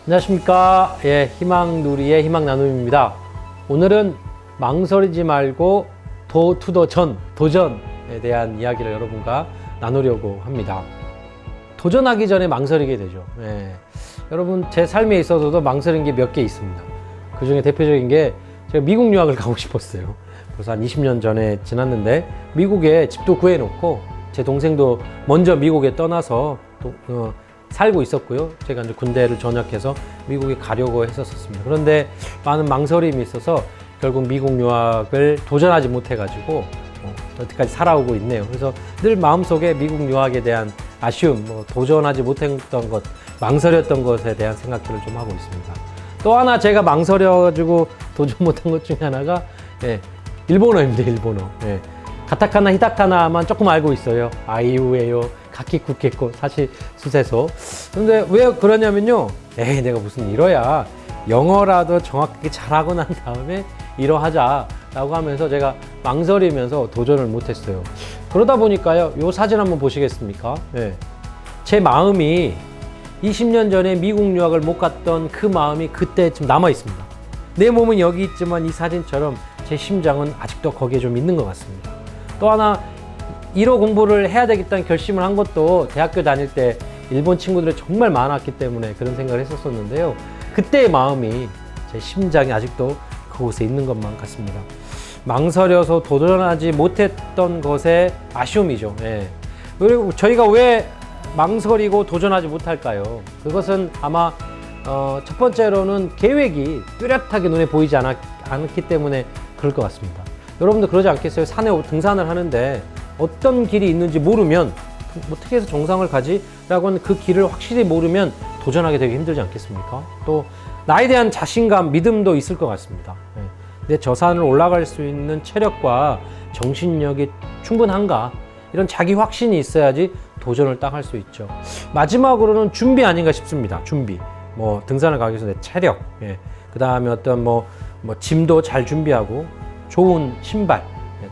안녕하십니까. 희망누리의 희망나눔입니다. 오늘은 망설이지 말고 도전에 대한 이야기를 여러분과 나누려고 합니다. 도전하기 전에 망설이게 되죠. 여러분, 제 삶에 있어서도 망설인 게 몇 개 있습니다. 그 중에 대표적인 게 제가 미국 유학을 가고 싶었어요. 벌써 한 20년 전에 지났는데 미국에 집도 구해놓고 제 동생도 먼저 미국에 떠나서 살고 있었고요. 제가 이제 군대를 전역해서 미국에 가려고 했었습니다. 그런데 많은 망설임이 있어서 결국 미국 유학을 도전하지 못해가지고 여태까지 살아오고 있네요. 그래서 늘 마음속에 미국 유학에 대한 아쉬움, 도전하지 못했던 것, 망설였던 것에 대한 생각들을 좀 하고 있습니다. 또 하나 제가 망설여가지고 도전 못한 것 중에 하나가 일본어입니다. 일본어. 가타카나, 히다카나만 조금 알고 있어요. 아이우에요, 가키쿠케코, 사시수세소. 근데 왜 그러냐면요. 내가 무슨 일어야. 영어라도 정확하게 잘하고 난 다음에 일어하자 라고 하면서 제가 망설이면서 도전을 못했어요. 그러다 보니까요. 요 사진 한번 보시겠습니까? 제 마음이 20년 전에 미국 유학을 못 갔던 그 마음이 그때 좀 남아 있습니다. 내 몸은 여기 있지만 이 사진처럼 제 심장은 아직도 거기에 좀 있는 것 같습니다. 또 하나 1호 공부를 해야 되겠다는 결심을 한 것도 대학교 다닐 때 일본 친구들이 정말 많았기 때문에 그런 생각을 했었는데요. 그때의 마음이 제 심장이 아직도 그곳에 있는 것만 같습니다. 망설여서 도전하지 못했던 것의 아쉬움이죠. 그리고 저희가 왜 망설이고 도전하지 못할까요? 그것은 아마 첫 번째로는 계획이 뚜렷하게 눈에 보이지 않기 때문에 그럴 것 같습니다. 여러분도 그러지 않겠어요? 산에 등산을 하는데 어떤 길이 있는지 모르면 어떻게 해서 정상을 가지? 라고 하는 그 길을 확실히 모르면 도전하게 되기 힘들지 않겠습니까? 또 나에 대한 자신감, 믿음도 있을 것 같습니다. 내 저 산을 올라갈 수 있는 체력과 정신력이 충분한가? 이런 자기 확신이 있어야지 도전을 딱 할 수 있죠. 마지막으로는 준비 아닌가 싶습니다. 준비. 등산을 가기 위해서 내 체력, 그 다음에 어떤 짐도 잘 준비하고 좋은 신발,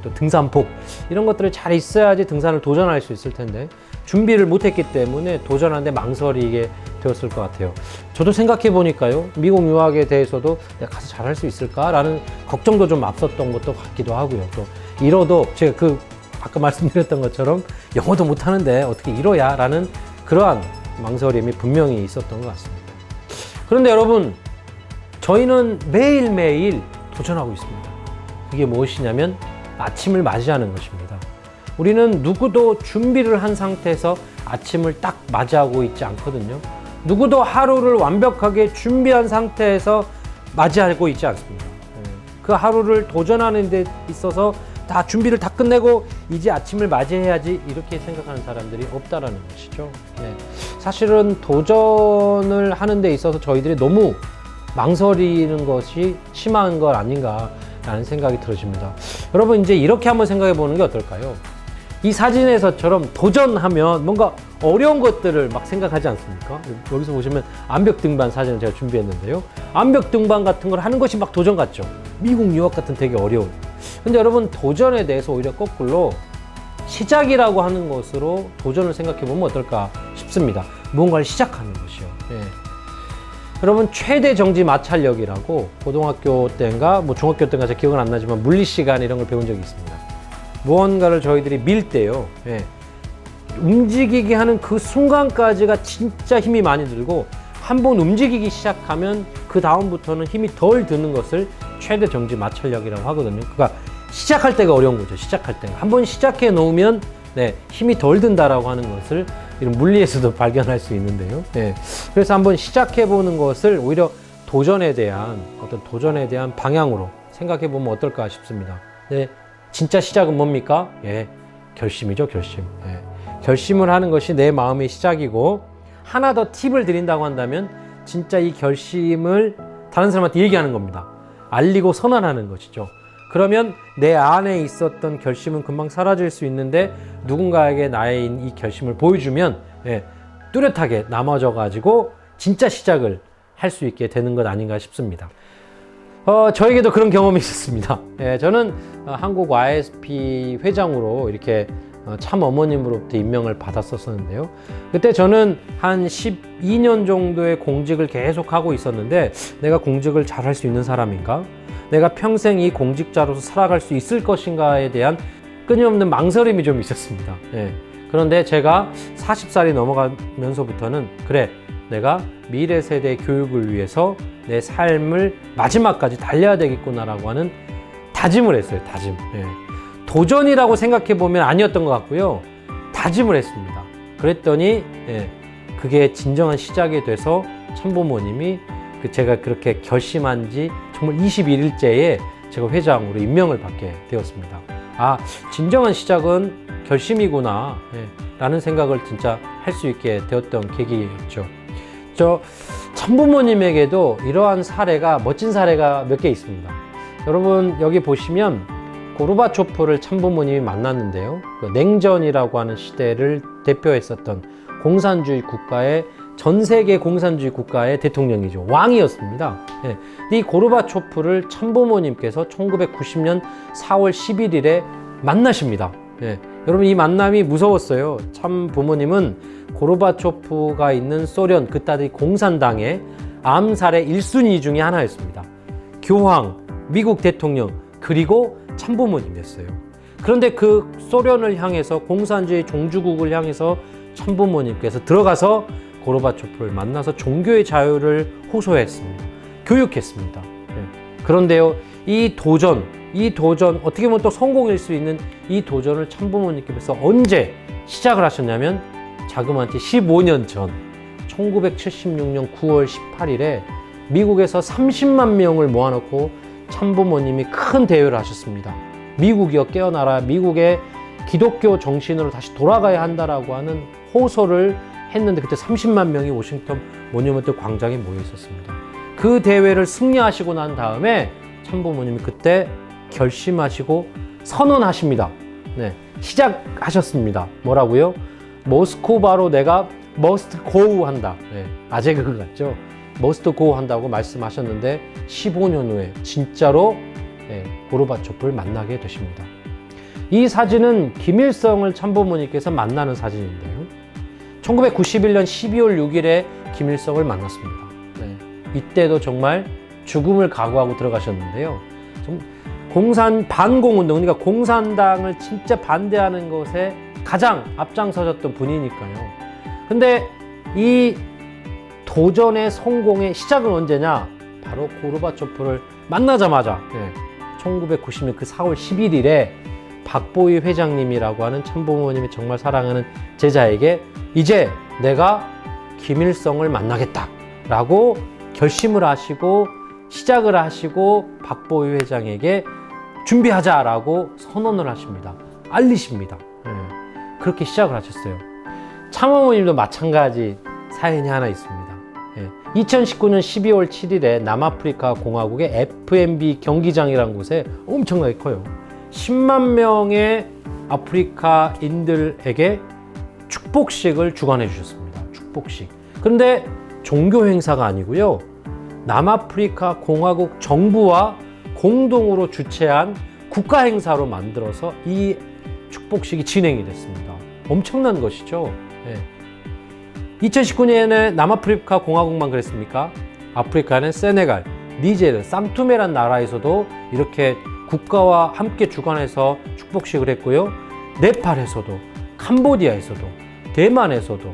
또 등산복 이런 것들을 잘 있어야지 등산을 도전할 수 있을 텐데 준비를 못했기 때문에 도전하는데 망설이게 되었을 것 같아요. 저도 생각해 보니까요, 미국 유학에 대해서도 내가 가서 잘할 수 있을까라는 걱정도 좀 앞섰던 것도 같기도 하고요. 또 이뤄도 제가 아까 말씀드렸던 것처럼 영어도 못하는데 어떻게 이뤄야 라는 그러한 망설임이 분명히 있었던 것 같습니다. 그런데 여러분, 저희는 매일매일 도전하고 있습니다. 그게 무엇이냐면 아침을 맞이하는 것입니다. 우리는 누구도 준비를 한 상태에서 아침을 딱 맞이하고 있지 않거든요. 누구도 하루를 완벽하게 준비한 상태에서 맞이하고 있지 않습니다. 그 하루를 도전하는 데 있어서 다 준비를 다 끝내고 이제 아침을 맞이해야지 이렇게 생각하는 사람들이 없다라는 것이죠. 사실은 도전을 하는 데 있어서 저희들이 너무 망설이는 것이 심한 것 아닌가 라는 생각이 들어집니다. 여러분, 이제 이렇게 한번 생각해 보는 게 어떨까요? 이 사진에서처럼 도전하면 뭔가 어려운 것들을 막 생각하지 않습니까? 여기서 보시면 암벽 등반 사진을 제가 준비했는데요. 암벽 등반 같은 걸 하는 것이 막 도전 같죠? 미국 유학 같은 되게 어려운. 근데 여러분, 도전에 대해서 오히려 거꾸로 시작이라고 하는 것으로 도전을 생각해 보면 어떨까 싶습니다. 무언가를 시작하는 것이요. 여러분, 최대 정지 마찰력이라고 고등학교 때인가 중학교 때인가 잘 기억은 안 나지만 물리 시간 이런 걸 배운 적이 있습니다. 무언가를 저희들이 밀 때요, 움직이게 하는 그 순간까지가 진짜 힘이 많이 들고 한 번 움직이기 시작하면 그 다음부터는 힘이 덜 드는 것을 최대 정지 마찰력이라고 하거든요. 그러니까 시작할 때가 어려운 거죠. 시작할 때가. 한 번 시작해 놓으면 힘이 덜 든다라고 하는 것을 이런 물리에서도 발견할 수 있는데요. 그래서 한번 시작해 보는 것을 오히려 도전에 대한 방향으로 생각해 보면 어떨까 싶습니다. 진짜 시작은 뭡니까? 결심이죠, 결심. 결심을 하는 것이 내 마음의 시작이고, 하나 더 팁을 드린다고 한다면 진짜 이 결심을 다른 사람한테 얘기하는 겁니다. 알리고 선언하는 것이죠. 그러면 내 안에 있었던 결심은 금방 사라질 수 있는데 누군가에게 나의 이 결심을 보여주면 뚜렷하게 남아져 가지고 진짜 시작을 할 수 있게 되는 것 아닌가 싶습니다. 저에게도 그런 경험이 있었습니다. 저는 한국 YSP 회장으로 이렇게 참 어머님으로부터 임명을 받았었는데요. 그때 저는 한 12년 정도의 공직을 계속 하고 있었는데 내가 공직을 잘 할 수 있는 사람인가? 내가 평생 이 공직자로서 살아갈 수 있을 것인가에 대한 끊임없는 망설임이 좀 있었습니다. 예. 그런데 제가 40살이 넘어가면서부터는 그래, 내가 미래 세대의 교육을 위해서 내 삶을 마지막까지 달려야 되겠구나라고 하는 다짐을 했어요. 다짐. 예. 도전이라고 생각해 보면 아니었던 것 같고요. 다짐을 했습니다. 그랬더니 그게 진정한 시작이 돼서 참부모님이 제가 그렇게 결심한 지 정말 21일째에 제가 회장으로 임명을 받게 되었습니다. 아, 진정한 시작은 결심이구나 라는 생각을 진짜 할 수 있게 되었던 계기였죠. 저 참부모님에게도 이러한 사례가, 멋진 사례가 몇 개 있습니다. 여러분 여기 보시면 고르바초프를 참부모님이 만났는데요. 그 냉전이라고 하는 시대를 대표했었던 공산주의 국가의, 전 세계 공산주의 국가의 대통령이죠. 왕이었습니다. 이 고르바초프를 참부모님께서 1990년 4월 11일에 만나십니다. 여러분 이 만남이 무서웠어요. 참부모님은 고르바초프가 있는 소련, 그따위 공산당의 암살의 1순위 중에 하나였습니다. 교황, 미국 대통령, 그리고 참부모님이었어요. 그런데 그 소련을 향해서, 공산주의 종주국을 향해서 참부모님께서 들어가서 고르바초프를 만나서 종교의 자유를 호소했습니다. 교육했습니다. 그런데요, 이 도전, 어떻게 보면 또 성공일 수 있는 이 도전을 참부모님께서 언제 시작을 하셨냐면 자그마치 15년 전 1976년 9월 18일에 미국에서 30만 명을 모아놓고 참부모님이 큰 대회를 하셨습니다. 미국이여 깨어나라, 미국의 기독교 정신으로 다시 돌아가야 한다라고 하는 호소를 했는데 그때 30만 명이 워싱턴 모뉴먼트 광장에 모여 있었습니다. 그 대회를 승리하시고 난 다음에 참부모님이 그때 결심하시고 선언하십니다. 시작하셨습니다. 뭐라고요? 모스크바로 내가 must go 한다. 아재 그거 같죠? must go 한다고 말씀하셨는데 15년 후에 진짜로 고르바초프를 만나게 되십니다. 이 사진은 김일성을 참부모님께서 만나는 사진인데요. 1991년 12월 6일에 김일성을 만났습니다. 이때도 정말 죽음을 각오하고 들어가셨는데요. 반공운동, 그러니까 공산당을 진짜 반대하는 것에 가장 앞장서셨던 분이니까요. 근데 이 도전의 성공의 시작은 언제냐? 바로 고르바초프를 만나자마자 1990년 그 4월 11일에 박보희 회장님이라고 하는 참부모님이 정말 사랑하는 제자에게 이제 내가 김일성을 만나겠다라고 결심을 하시고 시작을 하시고 박보희 회장에게 준비하자라고 선언을 하십니다. 알리십니다. 그렇게 시작을 하셨어요. 참어머님도 마찬가지 사연이 하나 있습니다. 2019년 12월 7일에 남아프리카 공화국의 FMB 경기장이라는 곳에 엄청나게 커요. 10만 명의 아프리카인들에게 축복식을 주관해 주셨습니다. 축복식. 그런데 종교 행사가 아니고요. 남아프리카 공화국 정부와 공동으로 주최한 국가 행사로 만들어서 이 축복식이 진행이 됐습니다. 엄청난 것이죠. 2019년에 남아프리카 공화국만 그랬습니까? 아프리카는 세네갈, 니제르, 쌍투메란 나라에서도 이렇게 국가와 함께 주관해서 축복식을 했고요. 네팔에서도, 캄보디아에서도, 대만에서도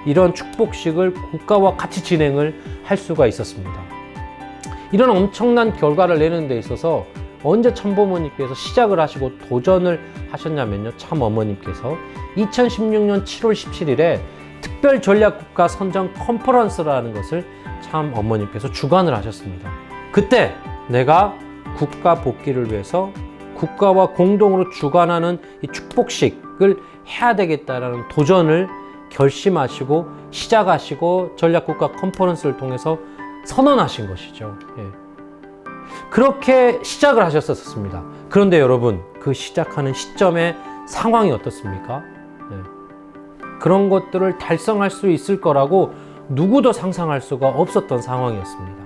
이런 축복식을 국가와 같이 진행을 할 수가 있었습니다. 이런 엄청난 결과를 내는 데 있어서 언제 참부모님께서 시작을 하시고 도전을 하셨냐면요. 참어머님께서 2016년 7월 17일에 특별 전략국가 선정 컨퍼런스라는 것을 참어머님께서 주관을 하셨습니다. 그때 내가 국가 복귀를 위해서 국가와 공동으로 주관하는 이 축복식을 해야 되겠다라는 도전을 결심하시고 시작하시고 전략국가 컨퍼런스를 통해서 선언하신 것이죠. 그렇게 시작을 하셨었습니다. 그런데 여러분, 그 시작하는 시점의 상황이 어떻습니까? 그런 것들을 달성할 수 있을 거라고 누구도 상상할 수가 없었던 상황이었습니다.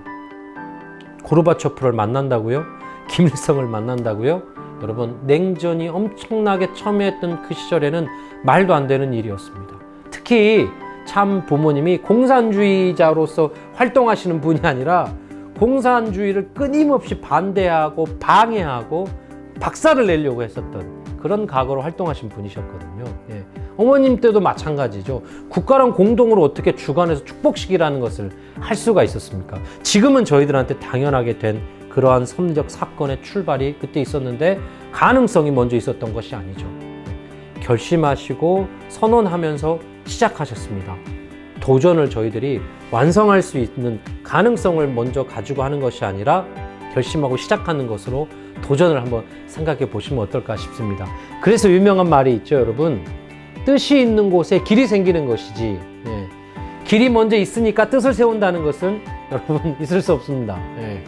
고르바초프를 만난다고요? 김일성을 만난다고요? 여러분, 냉전이 엄청나게 첨예했던 그 시절에는 말도 안 되는 일이었습니다. 특히 참 부모님이 공산주의자로서 활동하시는 분이 아니라 공산주의를 끊임없이 반대하고 방해하고 박살을 내려고 했었던 그런 각오로 활동하신 분이셨거든요. 예. 어머님 때도 마찬가지죠. 국가랑 공동으로 어떻게 주관해서 축복식이라는 것을 할 수가 있었습니까? 지금은 저희들한테 당연하게 된 그러한 선적 사건의 출발이 그때 있었는데 가능성이 먼저 있었던 것이 아니죠. 결심하시고 선언하면서 시작하셨습니다. 도전을 저희들이 완성할 수 있는 가능성을 먼저 가지고 하는 것이 아니라 결심하고 시작하는 것으로 도전을 한번 생각해 보시면 어떨까 싶습니다. 그래서 유명한 말이 있죠, 여러분. 뜻이 있는 곳에 길이 생기는 것이지, 예. 길이 먼저 있으니까 뜻을 세운다는 것은 여러분 있을 수 없습니다. 예.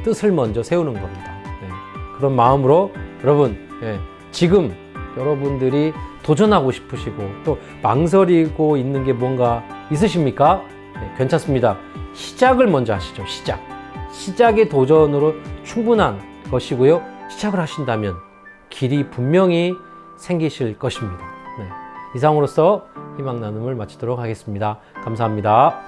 뜻을 먼저 세우는 겁니다. 예. 그런 마음으로 여러분, 예. 지금 여러분들이 도전하고 싶으시고 또 망설이고 있는 게 뭔가 있으십니까? 네, 괜찮습니다. 시작을 먼저 하시죠. 시작의 도전으로 충분한 것이고요. 시작을 하신다면 길이 분명히 생기실 것입니다. 네, 이상으로서 희망 나눔을 마치도록 하겠습니다. 감사합니다.